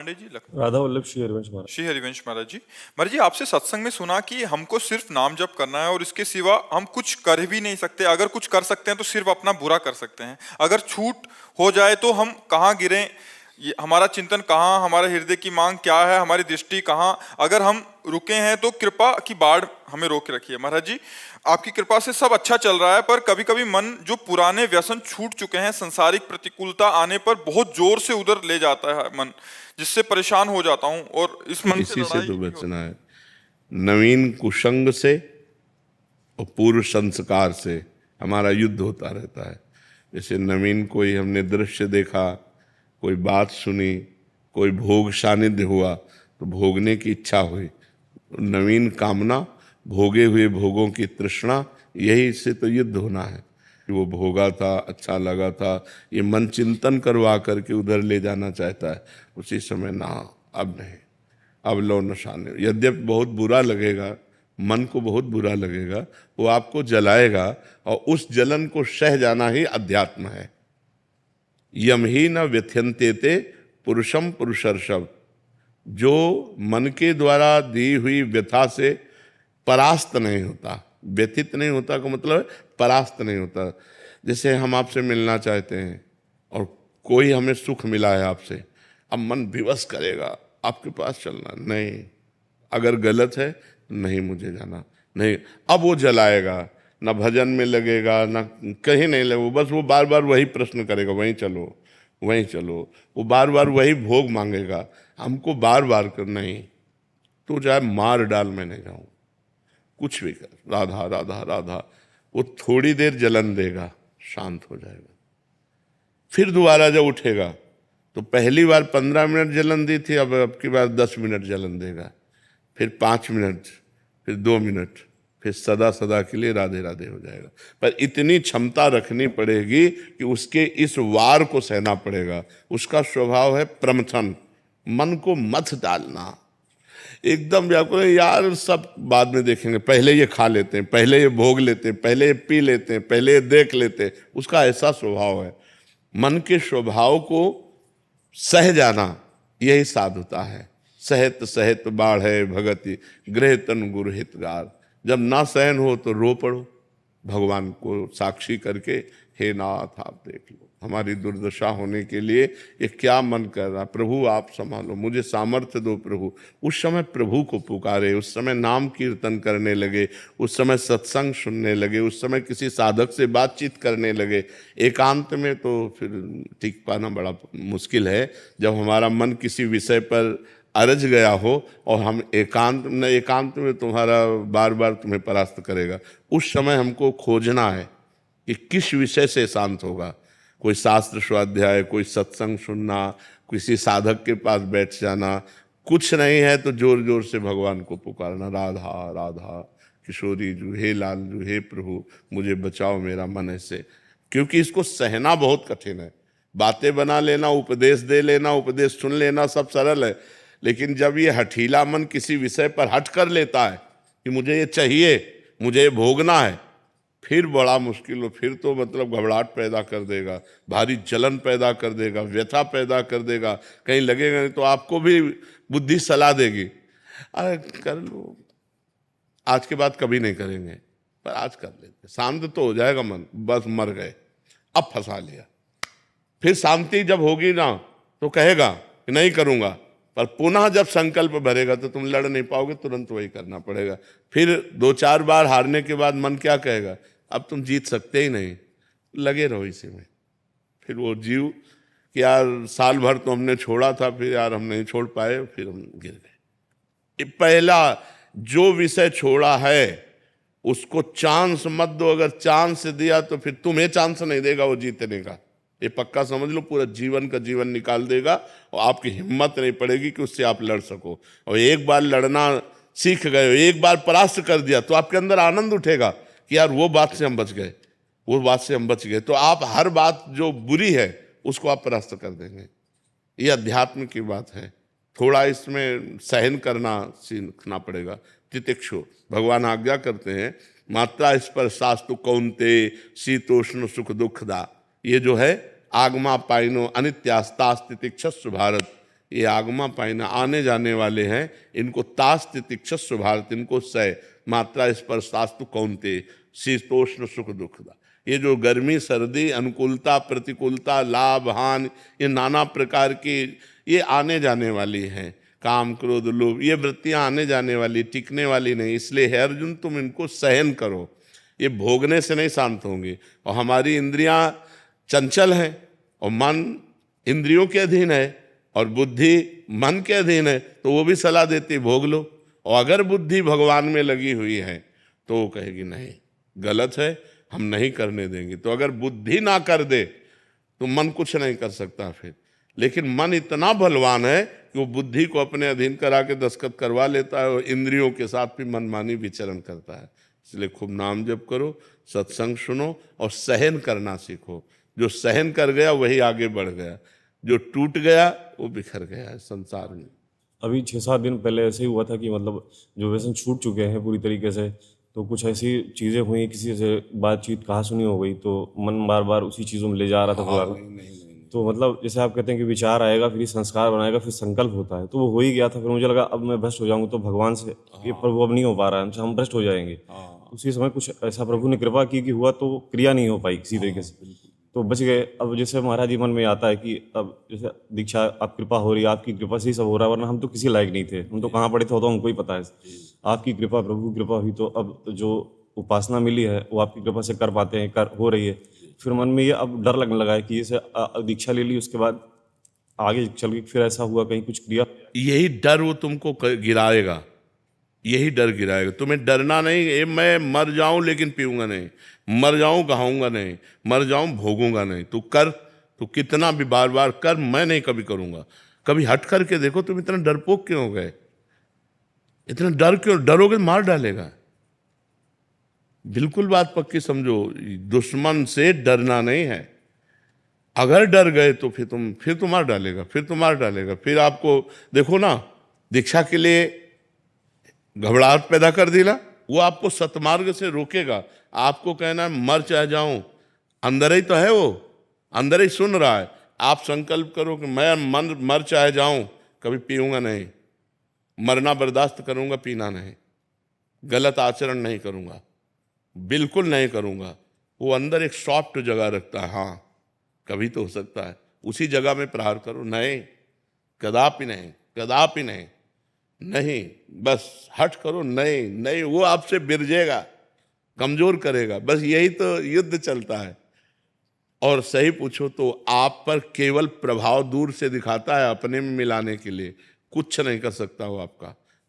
पांडे जी राधा वल्लभ श्री हरिवंश महाराज। श्री हरिवंश महाराज जी आपसे सत्संग में सुना कि हमको सिर्फ नाम जप करना है और इसके सिवा हम कुछ कर भी नहीं सकते। अगर कुछ कर सकते हैं तो सिर्फ अपना बुरा कर सकते हैं। अगर छूट हो जाए तो हम कहाँ गिरें, हमारा चिंतन कहाँ, हमारे हृदय की मांग क्या है, हमारी दृष्टि कहाँ। अगर हम रुके हैं तो कृपा की बाढ़ हमें रोक रखी है। महाराज जी आपकी कृपा से सब अच्छा चल रहा है, पर कभी कभी मन जो पुराने व्यसन छूट चुके हैं, संसारिक प्रतिकूलता आने पर बहुत जोर से उधर ले जाता है मन, जिससे परेशान हो जाता हूँ और इस मन से इसी से लड़ाई तो भी बचना है। नवीन कुसंग से और पूर्व संस्कार से हमारा युद्ध होता रहता है। जैसे नवीन कोई हमने दृश्य देखा, कोई बात सुनी, कोई भोग सानिध्य हुआ तो भोगने की इच्छा हुई। नवीन कामना, भोगे हुए भोगों की तृष्णा, यही इससे तो युद्ध होना है कि वो भोगा था, अच्छा लगा था, ये मन चिंतन करवा करके उधर ले जाना चाहता है। उसी समय ना, अब नहीं, अब लो नशा नहीं। यद्यपि बहुत बुरा लगेगा, मन को बहुत बुरा लगेगा, वो आपको जलाएगा और उस जलन को सह जाना ही अध्यात्म है। यम ही न व्यथ्यन्ते ते पुरुषम पुरुषर्षभ। जो मन के द्वारा दी हुई व्यथा से परास्त नहीं होता, व्यथित नहीं होता का मतलब परास्त नहीं होता। जैसे हम आपसे मिलना चाहते हैं और कोई हमें सुख मिला है आपसे, अब मन विवश करेगा आपके पास चलना नहीं, अगर गलत है नहीं मुझे जाना नहीं, अब वो जलाएगा, ना भजन में लगेगा ना कहीं नहीं लगेगा, बस वो बार बार वही प्रश्न करेगा, वहीं चलो वहीं चलो, वो बार बार वही भोग मांगेगा हमको बार बार कर। नहीं, तो चाहे मार डाल मैं नहीं जाऊँ, कुछ भी कर, राधा राधा राधा। वो थोड़ी देर जलन देगा, शांत हो जाएगा। फिर दोबारा जब उठेगा तो पहली बार 15 मिनट जलन दी थी, अब की बार 10 मिनट जलन देगा, फिर 5 मिनट, फिर 2 मिनट, फिर सदा सदा के लिए राधे राधे हो जाएगा। पर इतनी क्षमता रखनी पड़ेगी कि उसके इस वार को सहना पड़ेगा। उसका स्वभाव है प्रमथन, मन को मथ डालना, एकदम व्याकुल यार सब बाद में देखेंगे, पहले ये खा लेते हैं, पहले ये भोग लेते हैं, पहले ये पी लेते हैं, पहले ये देख लेते हैं। उसका ऐसा स्वभाव है। मन के स्वभाव को सह जाना यही साधुता है। सहत सहत बाढ़ भगति गृह तन गुरु हितगार। जब ना सहन हो तो रो पड़ो, भगवान को साक्षी करके, हे नाथ आप देख लो हमारी दुर्दशा होने के लिए ये क्या मन कर रहा, प्रभु आप संभालो, मुझे सामर्थ्य दो प्रभु। उस समय प्रभु को पुकारे, उस समय नाम कीर्तन करने लगे, उस समय सत्संग सुनने लगे, उस समय किसी साधक से बातचीत करने लगे। एकांत में तो फिर टिक पाना बड़ा मुश्किल है। जब हमारा मन किसी विषय पर अरज गया हो और हम एकांत में तुम्हारा बार बार तुम्हें परास्त करेगा, उस समय हमको खोजना है कि किस विषय से शांत होगा। कोई शास्त्र स्वाध्याय, कोई सत्संग सुनना, किसी साधक के पास बैठ जाना, कुछ नहीं है तो जोर जोर से भगवान को पुकारना, राधा राधा किशोरी जू, हे लाल जू, हे प्रभु मुझे बचाओ मेरा मन ऐसे। क्योंकि इसको सहना बहुत कठिन है। बातें बना लेना, उपदेश दे लेना, उपदेश सुन लेना सब सरल है, लेकिन जब ये हठीला मन किसी विषय पर हट कर लेता है कि मुझे ये चाहिए, मुझे ये भोगना है, फिर बड़ा मुश्किल हो। फिर तो मतलब घबराहट पैदा कर देगा, भारी जलन पैदा कर देगा, व्यथा पैदा कर देगा, कहीं लगेगा नहीं तो आपको भी बुद्धि सलाह देगी, अरे कर लो, आज के बाद कभी नहीं करेंगे, पर आज कर लेते, शांत तो हो जाएगा मन, बस मर गए, अब फंसा लिया। फिर शांति जब होगी ना तो कहेगा कि नहीं करूँगा, पर पुनः जब संकल्प भरेगा तो तुम लड़ नहीं पाओगे, तुरंत वही करना पड़ेगा। फिर 2-4 बार हारने के बाद मन क्या कहेगा, अब तुम जीत सकते ही नहीं, लगे रहो इसी में। फिर वो जीव कि यार साल भर तो हमने छोड़ा था, फिर यार हम नहीं छोड़ पाए, फिर हम गिर गए। पहला जो विषय छोड़ा है उसको चांस मत दो, अगर चांस दिया तो फिर तुम्हें चांस नहीं देगा वो जीतने का, ये पक्का समझ लो। पूरा जीवन का जीवन निकाल देगा और आपकी हिम्मत नहीं पड़ेगी कि उससे आप लड़ सको। और एक बार लड़ना सीख गए हो, एक बार परास्त कर दिया तो आपके अंदर आनंद उठेगा कि यार वो बात से हम बच गए, वो बात से हम बच गए। तो आप हर बात जो बुरी है उसको आप परास्त कर देंगे। ये अध्यात्म की बात है। थोड़ा इसमें सहन करना सीखना पड़ेगा। तितिक्षु भगवान आज्ञा करते हैं, मात्रा स्पर्शास्तु कौन्ते शीतोष्ण सुख दुखदा। ये जो है आगमा पाइनो अनित्यास्तास्तितिक्षस्व भारत, ये आगमा पाइना आने जाने वाले हैं, इनको तास तितिक्षस्व भारत, इनको सह मात्रा स्पर्शास्तु कौनते शीतोष्ण सुख दुखदा। ये जो गर्मी सर्दी अनुकूलता प्रतिकूलता लाभ हानि, ये नाना प्रकार की ये आने जाने वाली हैं। काम क्रोध लोभ, ये वृत्तियां आने जाने वाली, टिकने वाली नहीं। इसलिए हे अर्जुन, तुम इनको सहन करो, ये भोगने से नहीं शांत होंगे। और हमारी इंद्रियां चंचल हैं और मन इंद्रियों के अधीन है और बुद्धि मन के अधीन है, तो वो भी सलाह देती भोग लो। और अगर बुद्धि भगवान में लगी हुई है तो वो कहेगी नहीं गलत है, हम नहीं करने देंगे। तो अगर बुद्धि ना कर दे तो मन कुछ नहीं कर सकता फिर। लेकिन मन इतना बलवान है कि वो बुद्धि को अपने अधीन करा के दस्तखत करवा लेता है और इंद्रियों के साथ भी मनमानी विचरण करता है। इसलिए खूब नाम जप करो, सत्संग सुनो और सहन करना सीखो। जो सहन कर गया वही आगे बढ़ गया, जो टूट गया वो बिखर गया है संसार में। अभी 6-7 दिन पहले ऐसे ही हुआ था कि मतलब जो व्यसन छूट चुके हैं पूरी तरीके से, तो कुछ ऐसी चीज़ें हुई, किसी से बातचीत कहा सुनी हो गई, तो मन बार बार उसी चीज़ों में ले जा रहा था पूरा। तो मतलब जैसे आप कहते हैं कि विचार आएगा, फिर संस्कार बनाएगा, फिर संकल्प होता है, तो वो हो ही गया था। फिर मुझे लगा अब मैं भ्रष्ट हो जाऊंगा, तो भगवान से ये प्रभु अब नहीं हो पा रहा है, हमसे हम भ्रष्ट हो जाएंगे। उसी समय कुछ ऐसा प्रभु ने कृपा की कि हुआ, तो क्रिया नहीं हो पाई किसी तरीके से, तो बच गए। अब जैसे महाराज जी मन में आता है कि अब जैसे दीक्षा आप कृपा हो रही है, आपकी कृपा से ही सब हो रहा है, वरना हम तो किसी लायक नहीं थे, हम तो कहाँ पड़े थे वो तो हमको ही पता है। आपकी कृपा, प्रभु की कृपा हुई, तो अब जो उपासना मिली है वो आपकी कृपा से कर पाते हैं, हो रही है। फिर मन में ये अब डर लगने लगा है कि जैसे दीक्षा ले ली, उसके बाद आगे चल के फिर ऐसा हुआ कहीं कुछ क्रिया। यही डर वो तुमको गिराएगा, यही डर गिराएगा। तुम्हें डरना नहीं, ये मैं मर जाऊं लेकिन पीऊंगा नहीं, मर जाऊं गहाऊंगा नहीं, मर जाऊं भोगूंगा नहीं। तू कर, तू कितना भी बार बार कर, मैं नहीं कभी करूंगा। कभी हट करके देखो तुम इतना डरपोक क्यों हो गए, इतना डर क्यों, डरोगे मार डालेगा। बिल्कुल बात पक्की समझो, दुश्मन से डरना नहीं है। अगर डर गए तो फिर तो मार डालेगा, फिर तो मार डालेगा। फिर आपको देखो ना, दीक्षा के लिए घबराहट पैदा कर दिला, वो आपको सतमार्ग से रोकेगा। आपको कहना है मर चाहे जाऊं, अंदर ही तो है वो, अंदर ही सुन रहा है। आप संकल्प करो कि मैं मर चाहे जाऊं, कभी पीऊंगा नहीं, मरना बर्दाश्त करूंगा, पीना नहीं, गलत आचरण नहीं करूंगा, बिल्कुल नहीं करूंगा। वो अंदर एक सॉफ्ट जगह रखता है, हाँ कभी तो हो सकता है, उसी जगह में प्रहार करो। नहीं, कदापि नहीं, कदापि नहीं, नहीं, बस हट करो। नहीं नहीं, वो आपसे बिरजेगा, कमजोर करेगा। बस यही तो युद्ध चलता है। और सही पूछो तो आप पर केवल प्रभाव दूर से दिखाता है, अपने में मिलाने के लिए कुछ नहीं कर सकता। वो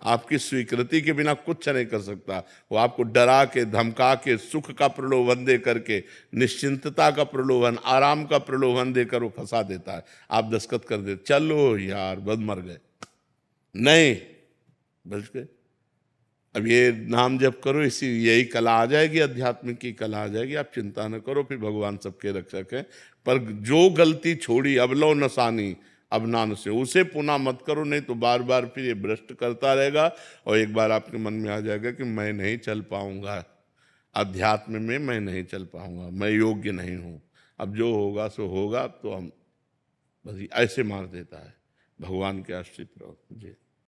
आपकी स्वीकृति के बिना कुछ नहीं कर सकता। वो आपको डरा के धमका के सुख का प्रलोभन दे करके, निश्चिंतता का प्रलोभन, आराम का प्रलोभन देकर वो फंसा देता है। आप दस्तखत कर देते, चलो यार बस मर गए, नहीं बच गए। अब ये नाम जप करो, इसी यही कला आ जाएगी, अध्यात्म की कला आ जाएगी। आप चिंता न करो, फिर भगवान सबके रक्षक है। पर जो गलती छोड़ी अब लो नसानी अब नान से, उसे पुनः मत करो, नहीं तो बार बार फिर ये भ्रष्ट करता रहेगा। और एक बार आपके मन में आ जाएगा कि मैं नहीं चल पाऊंगा, अध्यात्म में मैं नहीं चल पाऊंगा, मैं योग्य नहीं हूँ, अब जो होगा सो होगा। तो हम बस ऐसे मार देता है। भगवान के आश्रित रहो जी।